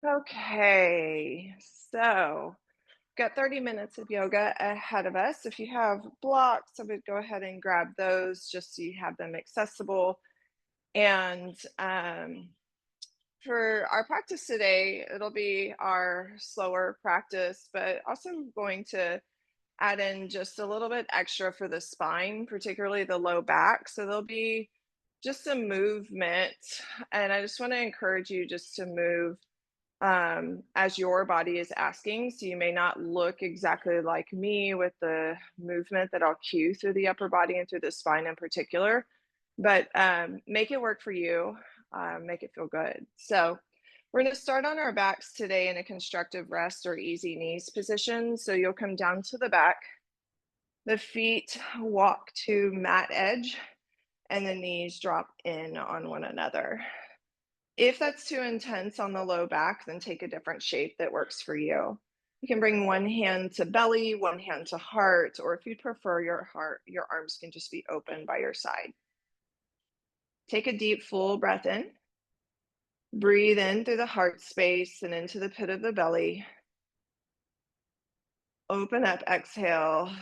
Okay, so got 30 minutes of yoga ahead of us. If you have blocks, I would go ahead and grab those just so you have them accessible. And for our practice today, it'll be our slower practice, but also going to add in just a little bit extra for the spine, particularly the low back. So there'll be just some movement. And I just want to encourage you just to move as your body is asking. So you may not look exactly like me with the movement that I'll cue through the upper body and through the spine in particular, but make it work for you, make it feel good. So we're going to start on our backs today in a constructive rest or easy knees position. So you'll come down to the back, the feet walk to mat edge, and the knees drop in on one another. If that's too intense on the low back, then take a different shape that works for you. You can bring one hand to belly, one hand to heart, or if you'd prefer your arms can just be open by your side. Take a deep, full breath in. Breathe in through the heart space and into the pit of the belly. Open up, exhale,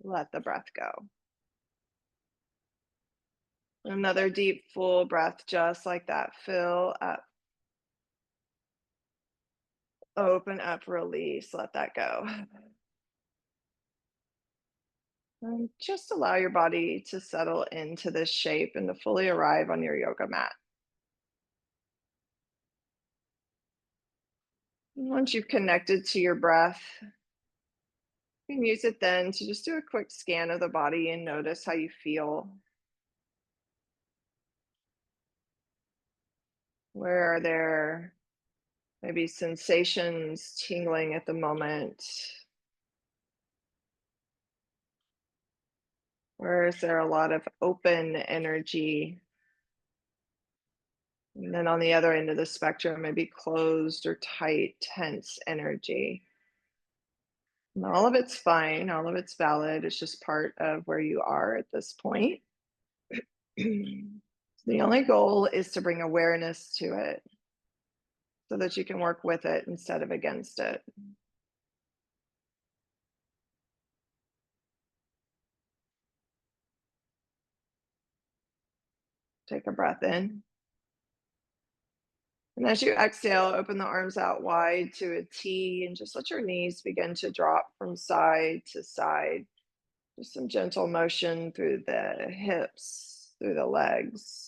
let the breath go. Another deep, full breath, just like that. Fill up, open up, release, let that go. And just allow your body to settle into this shape and to fully arrive on your yoga mat. And once you've connected to your breath, you can use it then to just do a quick scan of the body and notice how you feel. Where are there maybe sensations tingling at the moment? Where is there a lot of open energy? And then on the other end of the spectrum, maybe closed or tight, tense energy. And all of it's fine, all of it's valid. It's just part of where you are at this point. The only goal is to bring awareness to it so that you can work with it instead of against it. Take a breath in. And as you exhale, open the arms out wide to a T and just let your knees begin to drop from side to side. Just some gentle motion through the hips, through the legs.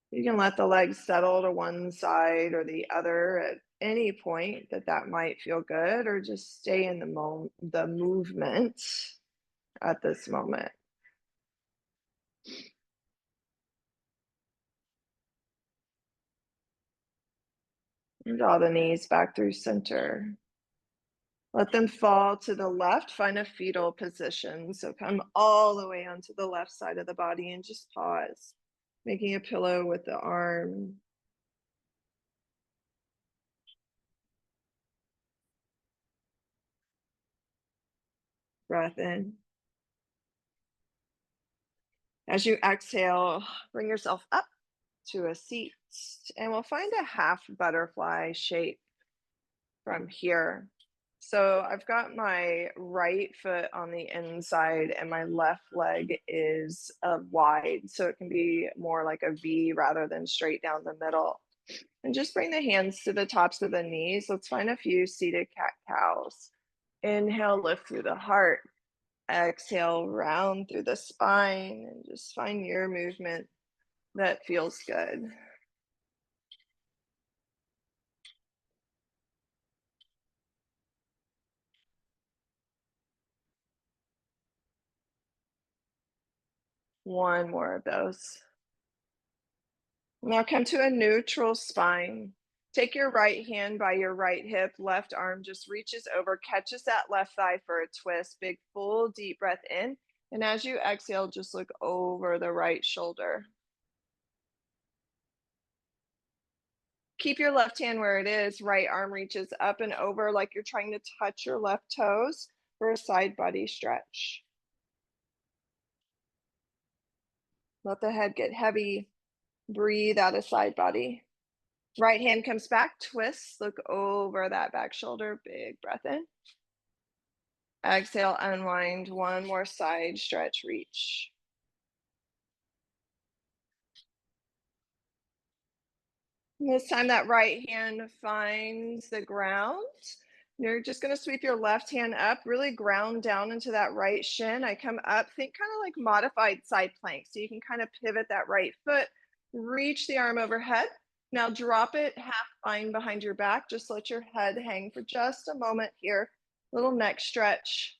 You can let the legs settle to one side or the other at any point that might feel good, or just stay in the movement at this moment. And draw the knees back through center. Let them fall to the left. Find a fetal position. So come all the way onto the left side of the body and just pause, making a pillow with the arm. Breath in. As you exhale, bring yourself up to a seat, and we'll find a half butterfly shape from here. So I've got my right foot on the inside and my left leg is wide. So it can be more like a V rather than straight down the middle. And just bring the hands to the tops of the knees. Let's find a few seated cat cows. Inhale, lift through the heart. Exhale, round through the spine, and just find your movement that feels good. One more of those. Now come to a neutral spine. Take your right hand by your right hip, left arm just reaches over, catches that left thigh for a twist. Big, full, deep breath in. And as you exhale, just look over the right shoulder. Keep your left hand where it is. Right arm reaches up and over like you're trying to touch your left toes for a side body stretch. Let the head get heavy. Breathe out a side body. Right hand comes back, twist, look over that back shoulder, big breath in. Exhale, unwind, one more side stretch, reach. And this time that right hand finds the ground. You're just going to sweep your left hand up, really ground down into that right shin. I come up, think kind of like modified side plank. So you can kind of pivot that right foot, reach the arm overhead. Now drop it half spine behind your back. Just let your head hang for just a moment here. Little neck stretch.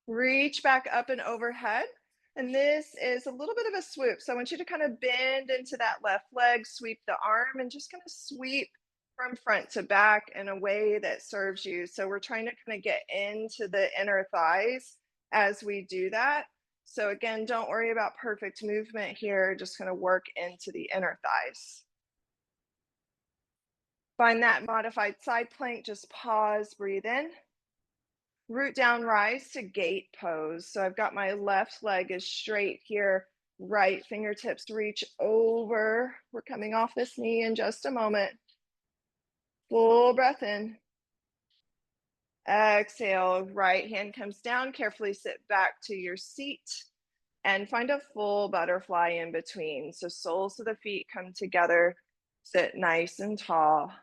Reach back up and overhead. And this is a little bit of a swoop. So I want you to kind of bend into that left leg, sweep the arm, and just kind of sweep from front to back in a way that serves you. So we're trying to kind of get into the inner thighs as we do that. So again, don't worry about perfect movement here. Just kind of work into the inner thighs. Find that modified side plank. Just pause, breathe in. Root down, rise to gate pose. So I've got my left leg is straight here, right fingertips reach over. We're coming off this knee in just a moment. Full breath in. Exhale, right hand comes down, carefully sit back to your seat and find a full butterfly in between. So soles of the feet come together, sit nice and tall.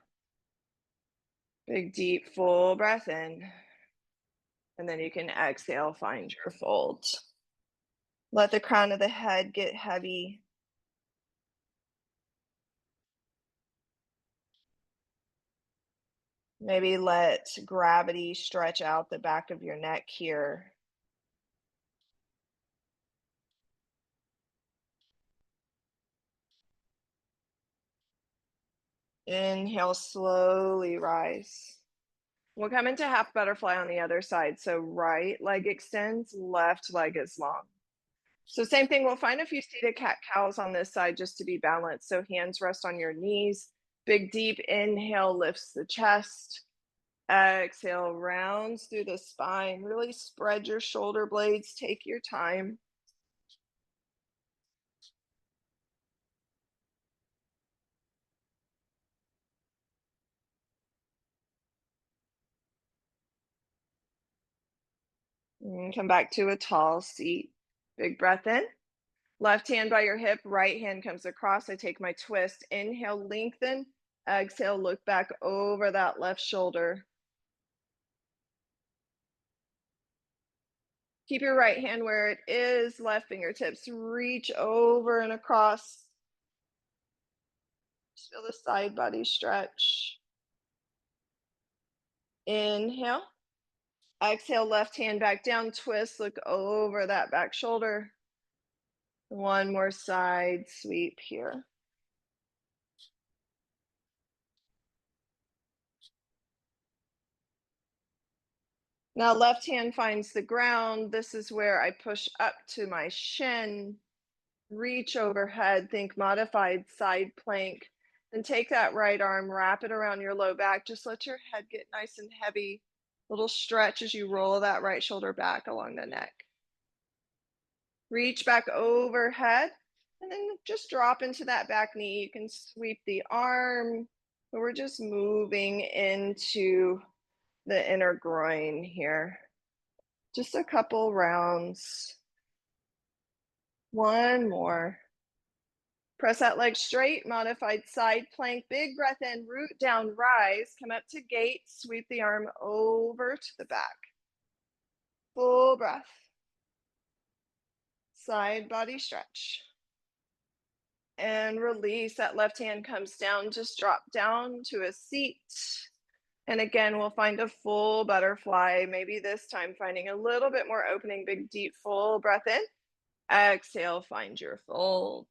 Big, deep, full breath in. And then you can exhale, find your fold. Let the crown of the head get heavy. Maybe let gravity stretch out the back of your neck here. Inhale, slowly rise. We'll come into half butterfly on the other side. So right leg extends, left leg is long. So same thing, we'll find a few seated cat-cows on this side just to be balanced. So hands rest on your knees. Big deep inhale lifts the chest. Exhale, rounds through the spine. Really spread your shoulder blades. Take your time. And come back to a tall seat. Big breath in. Left hand by your hip, right hand comes across. I take my twist. Inhale, lengthen. Exhale, look back over that left shoulder. Keep your right hand where it is. Left fingertips reach over and across. Just feel the side body stretch. Inhale. Exhale, left hand back down, twist, look over that back shoulder. One more side sweep here. Now left hand finds the ground. This is where I push up to my shin, reach overhead, think modified side plank. Then take that right arm, wrap it around your low back. Just let your head get nice and heavy. Little stretch as you roll that right shoulder back along the neck. Reach back overhead and then just drop into that back knee. You can sweep the arm, but we're just moving into the inner groin here. Just a couple rounds. One more. Press that leg straight, modified side plank. Big breath in, root down, rise. Come up to gate, sweep the arm over to the back. Full breath. Side body stretch. And release. That left hand comes down, just drop down to a seat. And again, we'll find a full butterfly, maybe this time finding a little bit more opening, big, deep, full breath in. Exhale, find your fold.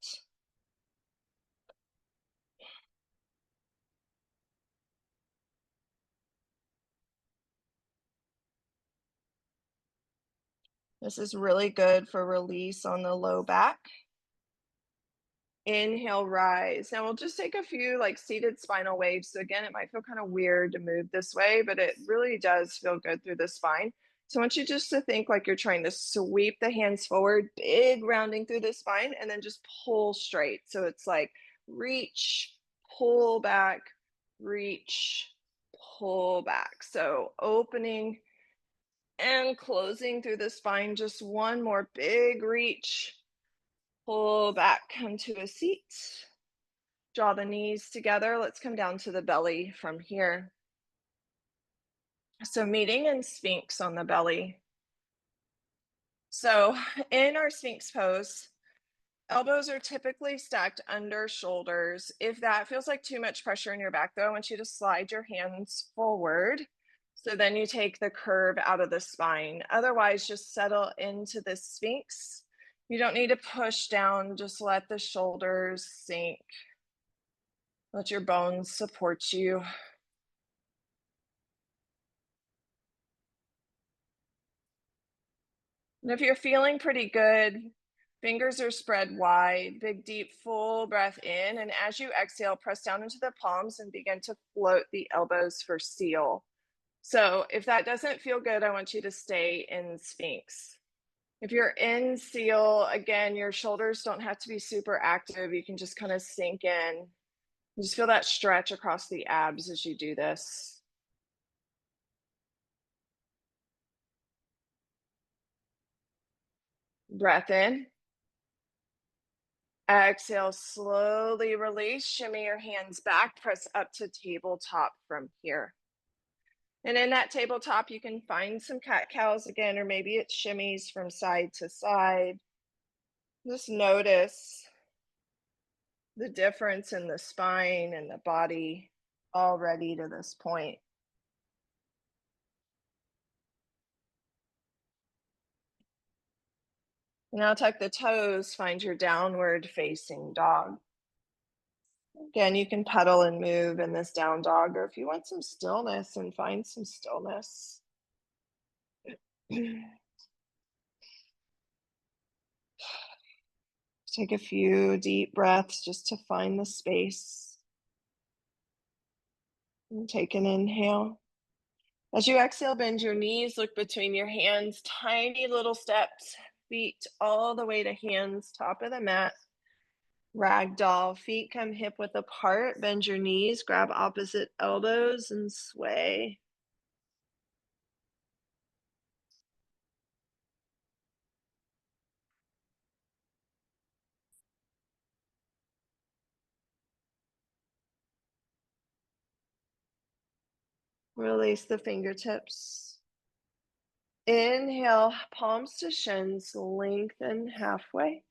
This is really good for release on the low back. Inhale, rise. Now we'll just take a few like seated spinal waves. So again, it might feel kind of weird to move this way, but it really does feel good through the spine. So I want you just to think like you're trying to sweep the hands forward, big rounding through the spine, and then just pull straight. So it's like reach, pull back, reach, pull back. So opening and closing through the spine. Just one more big reach, pull back, come to a seat. Draw the knees together. Let's come down to the belly from here. So meeting in Sphinx on the belly. So in our Sphinx pose, elbows are typically stacked under shoulders. If that feels like too much pressure in your back, though, I want you to slide your hands forward. So then you take the curve out of the spine. Otherwise, just settle into the Sphinx. You don't need to push down, just let the shoulders sink. Let your bones support you. And if you're feeling pretty good, fingers are spread wide, big, deep, full breath in. And as you exhale, press down into the palms and begin to float the elbows for seal. So if that doesn't feel good, I want you to stay in Sphinx. If you're in seal, again, your shoulders don't have to be super active. You can just kind of sink in. Just feel that stretch across the abs as you do this. Breath in. Exhale, slowly release. Shimmy your hands back. Press up to tabletop from here. And in that tabletop, you can find some cat cows again, or maybe it shimmies from side to side. Just notice the difference in the spine and the body already to this point. Now tuck the toes, find your downward facing dog. Again, you can pedal and move in this down dog, or if you want some stillness, and find some stillness. Take a few deep breaths just to find the space. And take an inhale. As you exhale, bend your knees, look between your hands, tiny little steps, feet all the way to hands, top of the mat. Ragdoll, feet come hip width apart, bend your knees, grab opposite elbows and sway. Release the fingertips. Inhale, palms to shins, lengthen halfway.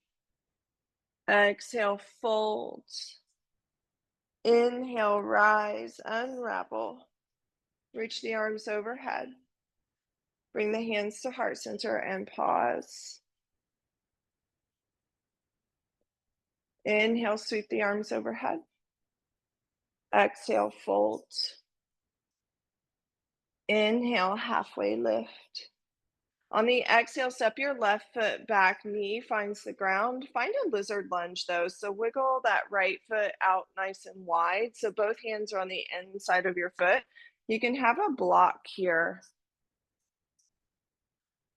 Exhale, fold. Inhale, rise, unravel. Reach the arms overhead. Bring the hands to heart center and pause. Inhale, sweep the arms overhead. Exhale, fold. Inhale, halfway lift. On the exhale, step your left foot back, knee finds the ground. Find a lizard lunge though. So wiggle that right foot out nice and wide. So both hands are on the inside of your foot. You can have a block here.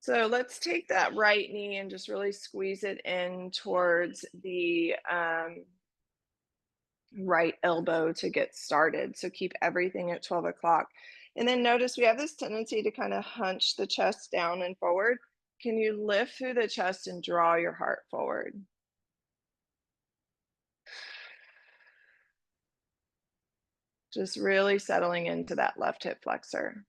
So let's take that right knee and just really squeeze it in towards the right elbow to get started. So keep everything at 12 o'clock. And then notice we have this tendency to kind of hunch the chest down and forward. Can you lift through the chest and draw your heart forward? Just really settling into that left hip flexor.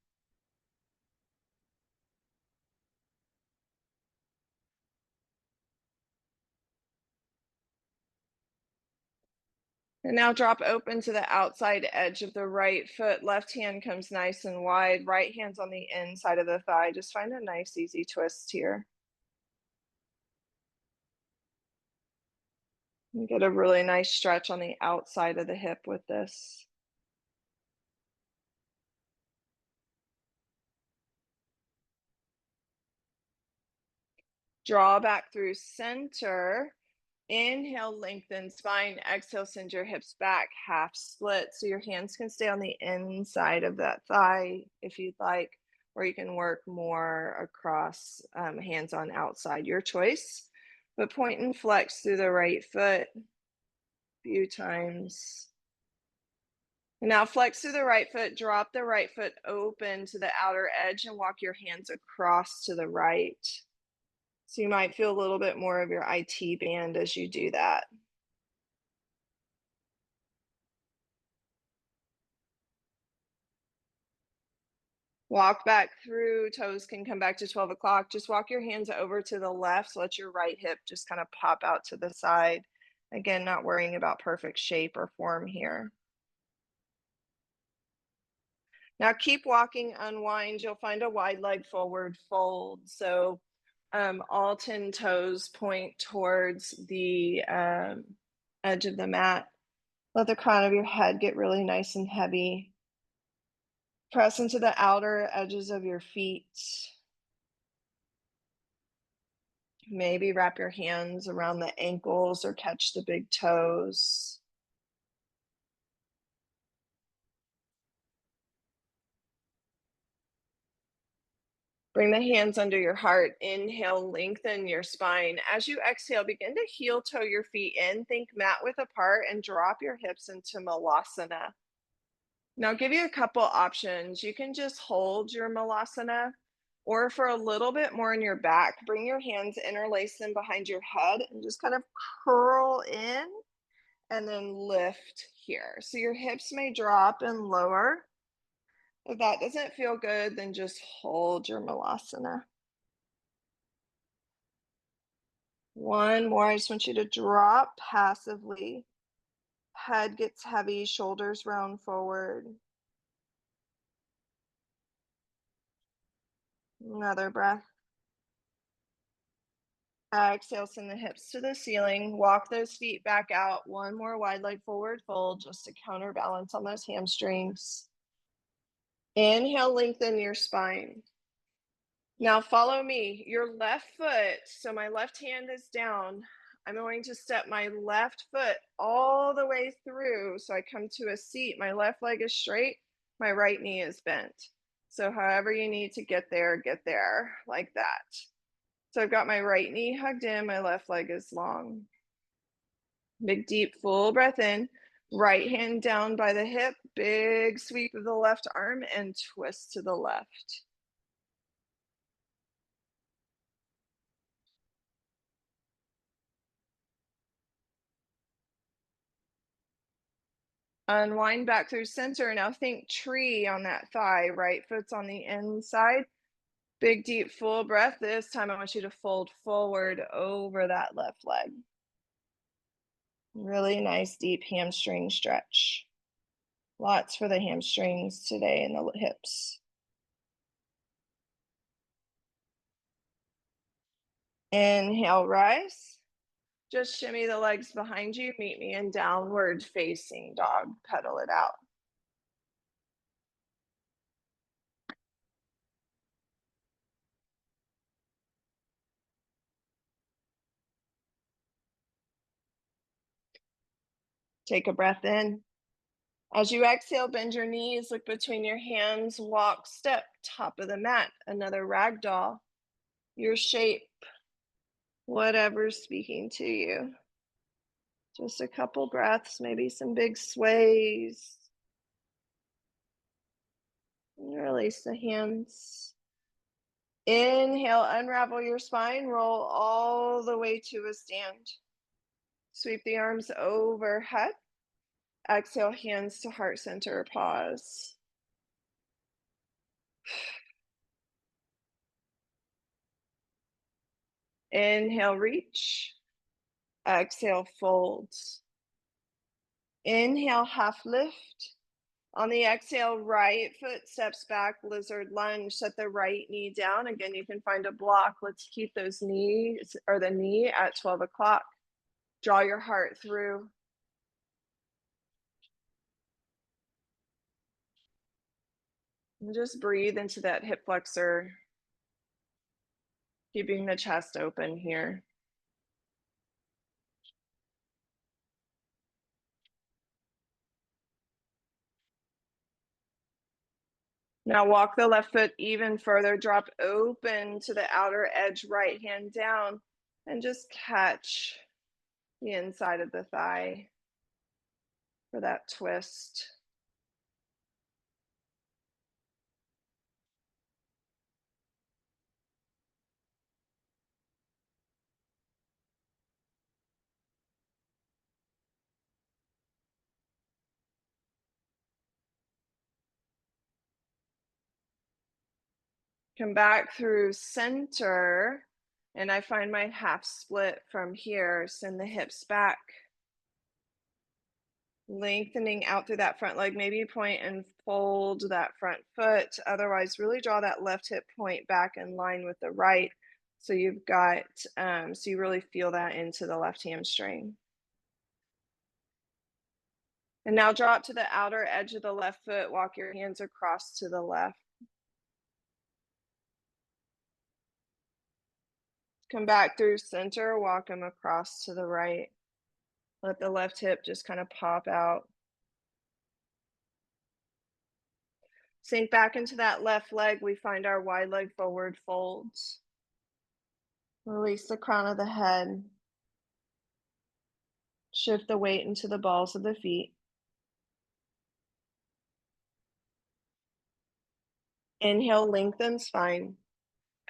And now drop open to the outside edge of the right foot. Left hand comes nice and wide. Right hand's on the inside of the thigh. Just find a nice, easy twist here. You get a really nice stretch on the outside of the hip with this. Draw back through center. Inhale, lengthen spine. Exhale, send your hips back, half split. So your hands can stay on the inside of that thigh if you'd like, or you can work more across hands on outside, your choice. But point and flex through the right foot a few times. Now flex through the right foot, drop the right foot open to the outer edge and walk your hands across to the right. So you might feel a little bit more of your IT band as you do that. Walk back through, toes can come back to 12 o'clock. Just walk your hands over to the left. So let your right hip just kind of pop out to the side. Again, not worrying about perfect shape or form here. Now keep walking, unwind. You'll find a wide leg forward fold. So all 10 toes point towards the edge of the mat. Let the crown of your head get really nice and heavy. Press into the outer edges of your feet. Maybe wrap your hands around the ankles or catch the big toes. Bring the hands under your heart. Inhale, lengthen your spine. As you exhale, begin to heel toe your feet in. Think mat width apart and drop your hips into Malasana. Now, I'll give you a couple options. You can just hold your Malasana, or for a little bit more in your back, bring your hands, interlace them behind your head, and just kind of curl in and then lift here. So your hips may drop and lower. If that doesn't feel good, then just hold your Malasana. One more. I just want you to drop passively. Head gets heavy, shoulders round forward. Another breath. Exhale, send the hips to the ceiling. Walk those feet back out. One more wide leg forward fold just to counterbalance on those hamstrings. Inhale, lengthen your spine. Now follow me. Your left foot, so my left hand is down. I'm going to step my left foot all the way through. So I come to a seat. My left leg is straight. My right knee is bent. So however you need to get there like that. So I've got my right knee hugged in, my left leg is long. Big, deep, full breath in. Right hand down by the hip. Big sweep of the left arm and twist to the left. Unwind back through center. Now think tree on that thigh. Right foot's on the inside. Big, deep, full breath. This time I want you to fold forward over that left leg. Really nice, deep hamstring stretch. Lots for the hamstrings today and the hips. Inhale, rise. Just shimmy the legs behind you. Meet me in downward facing dog. Pedal it out. Take a breath in. As you exhale, bend your knees, look between your hands, walk, step, top of the mat. Another ragdoll. Your shape, whatever's speaking to you. Just a couple breaths, maybe some big sways. And release the hands. Inhale, unravel your spine, roll all the way to a stand. Sweep the arms overhead. Exhale, hands to heart center, pause. Inhale, reach. Exhale, fold. Inhale, half lift. On the exhale, right foot steps back, lizard lunge. Set the right knee down. Again, you can find a block. Let's keep those knees or the knee at 12 o'clock. Draw your heart through. And just breathe into that hip flexor, keeping the chest open here. Now walk the left foot even further, drop open to the outer edge, right hand down, and just catch the inside of the thigh for that twist. Come back through center, and I find my half split from here. Send the hips back, lengthening out through that front leg. Maybe point and fold that front foot. Otherwise, really draw that left hip point back in line with the right. So you've got, so you really feel that into the left hamstring. And now drop to the outer edge of the left foot. Walk your hands across to the left. Come back through center, walk them across to the right. Let the left hip just kind of pop out. Sink back into that left leg. We find our wide leg forward folds. Release the crown of the head. Shift the weight into the balls of the feet. Inhale, lengthen spine.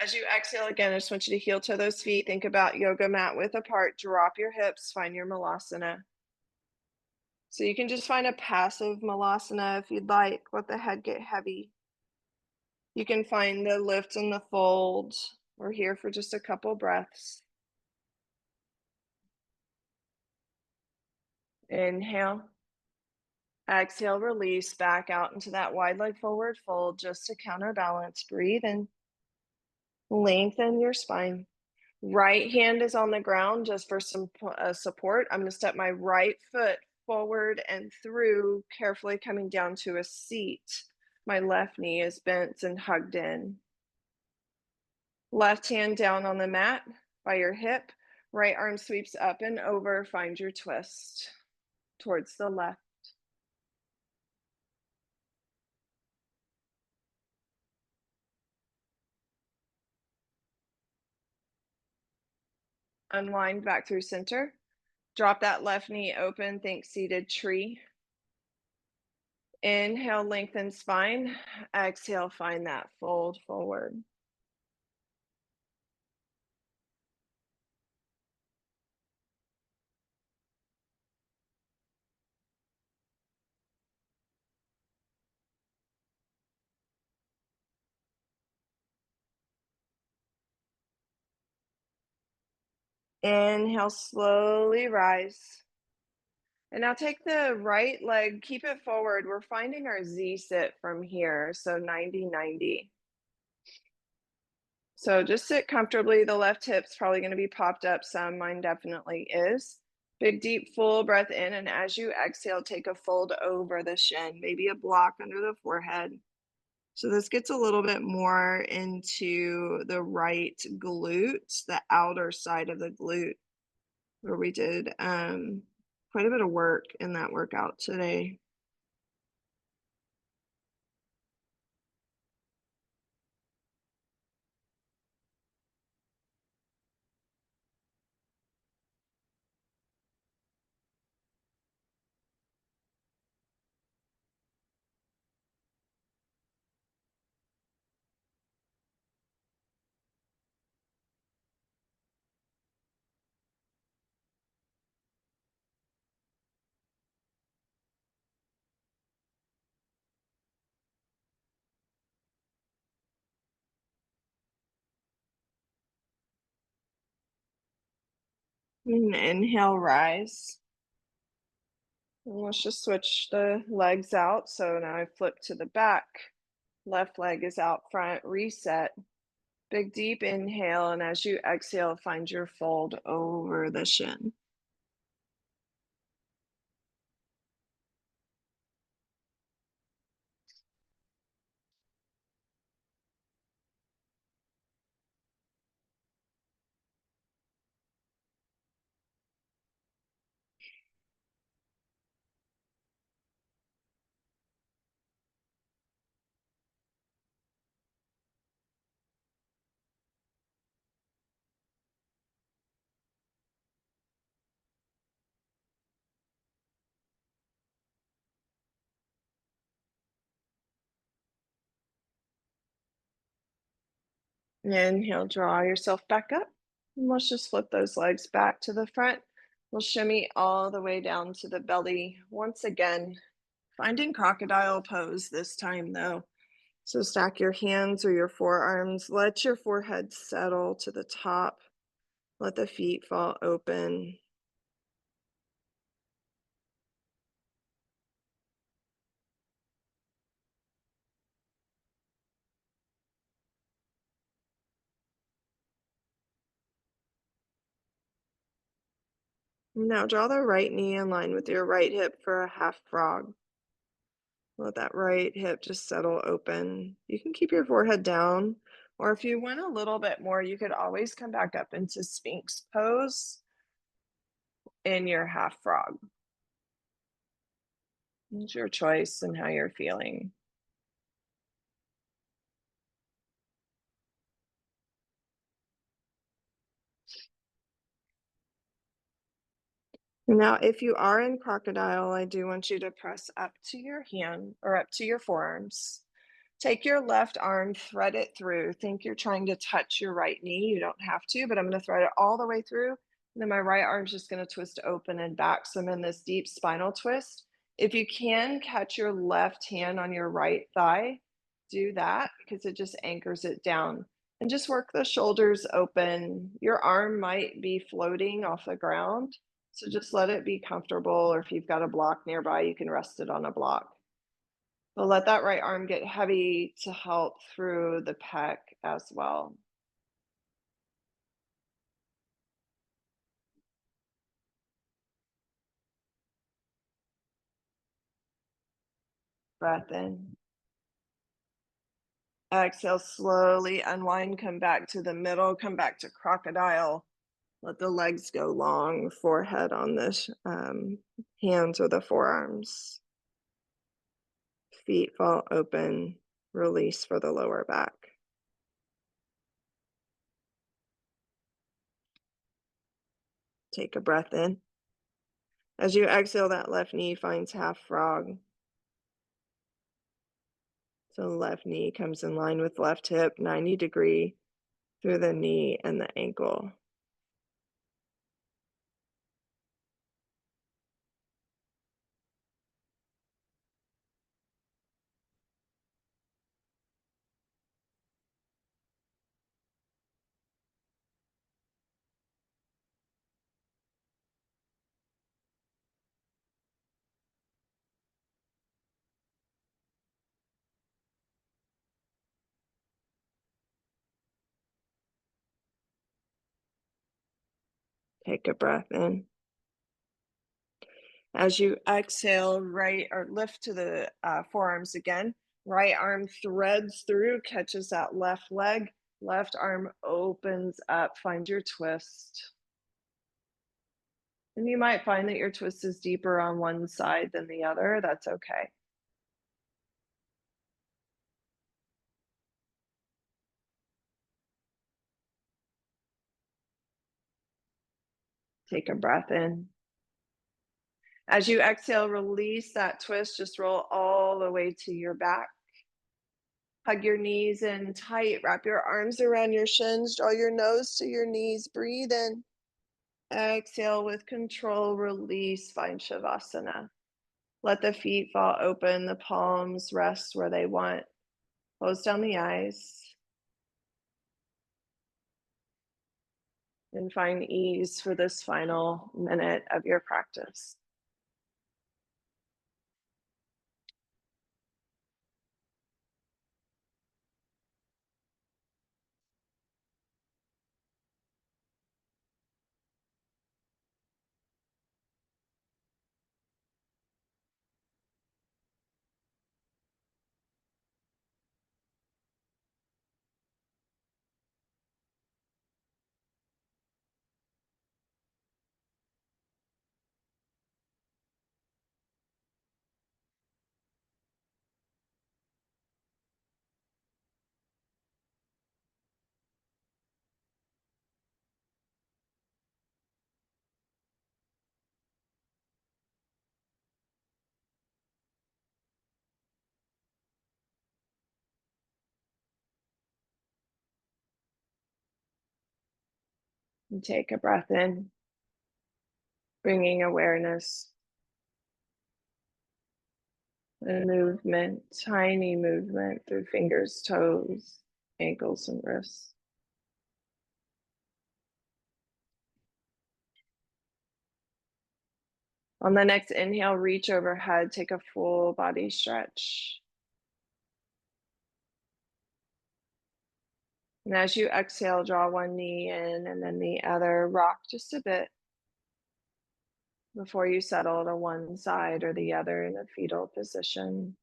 As you exhale again, I just want you to heel toe those feet. Think about yoga mat width apart. Drop your hips, find your malasana. So you can just find a passive malasana if you'd like. Let the head get heavy. You can find the lift and the fold. We're here for just a couple breaths. Inhale. Exhale, release back out into that wide leg forward fold just to counterbalance. Breathe in. Lengthen your spine. Right hand is on the ground just for some support. I'm going to step my right foot forward and through, carefully coming down to a seat. My left knee is bent and hugged in. Left hand down on the mat by your hip. Right arm sweeps up and over. Find your twist towards the left. Unwind back through center. Drop that left knee open. Think seated tree. Inhale, lengthen spine. Exhale, find that fold forward. Inhale, slowly rise. And now take the right leg, keep it forward. We're finding our Z sit from here, so 90-90. So just sit comfortably. The left hip's probably going to be popped up some. Mine definitely is. Big, deep, full breath in. And as you exhale, take a fold over the shin, maybe a block under the forehead. So this gets a little bit more into the right glute, the outer side of the glute, where we did quite a bit of work in that workout today. And inhale, rise. And let's just switch the legs out. So now I flip to the back. Left leg is out front, reset. Big deep inhale, and as you exhale, find your fold over the shin. Inhale, draw yourself back up. And let's just flip those legs back to the front. We'll shimmy all the way down to the belly. Once again, finding crocodile pose this time though. So stack your hands or your forearms. Let your forehead settle to the top. Let the feet fall open. Now draw the right knee in line with your right hip for a half frog. Let that right hip just settle open. You can keep your forehead down, or if you want a little bit more, you could always come back up into Sphinx pose in your half frog. It's your choice and how you're feeling. Now, if you are in crocodile, I do want you to press up to your hand or up to your forearms. Take your left arm, thread it through. Think you're trying to touch your right knee. You don't have to, but I'm going to thread it all the way through. And then my right arm's just going to twist open and back. So I'm in this deep spinal twist. If you can catch your left hand on your right thigh, do that because it just anchors it down. And just work the shoulders open. Your arm might be floating off the ground. So just let it be comfortable. Or if you've got a block nearby, you can rest it on a block. But let that right arm get heavy to help through the pec as well. Breath in. Exhale, slowly unwind, come back to the middle, come back to crocodile. Let the legs go long, forehead on the hands or the forearms. Feet fall open, release for the lower back. Take a breath in. As you exhale, that left knee finds half frog. So left knee comes in line with left hip, 90-degree through the knee and the ankle. Take a breath in. As you exhale, right or lift to the forearms again. Right arm threads through, catches that left leg. Left arm opens up, find your twist. And you might find that your twist is deeper on one side than the other. That's okay. Take a breath in. As you exhale, release that twist. Just roll all the way to your back. Hug your knees in tight. Wrap your arms around your shins. Draw your nose to your knees. Breathe in. Exhale with control. Release. Find Shavasana. Let the feet fall open. The palms rest where they want. Close down the eyes. And find ease for this final minute of your practice. And take a breath in, bringing awareness and movement, tiny movement through fingers, toes, ankles, and wrists. On the next inhale, reach overhead, take a full body stretch. And as you exhale, draw one knee in and then the other, rock just a bit before you settle to one side or the other in a fetal position.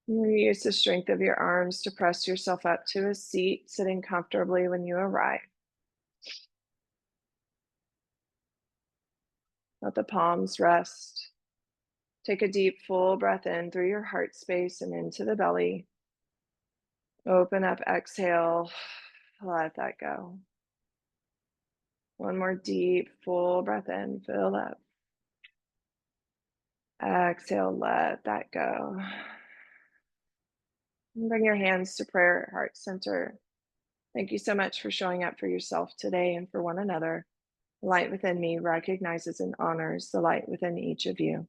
You use the strength of your arms to press yourself up to a seat, sitting comfortably when you arrive. Let the palms rest. Take a deep, full breath in through your heart space and into the belly. Open up, exhale, let that go. One more deep, full breath in, fill up. Exhale, let that go. And bring your hands to prayer at heart center. Thank you so much for showing up for yourself today and for one another. The light within me recognizes and honors the light within each of you.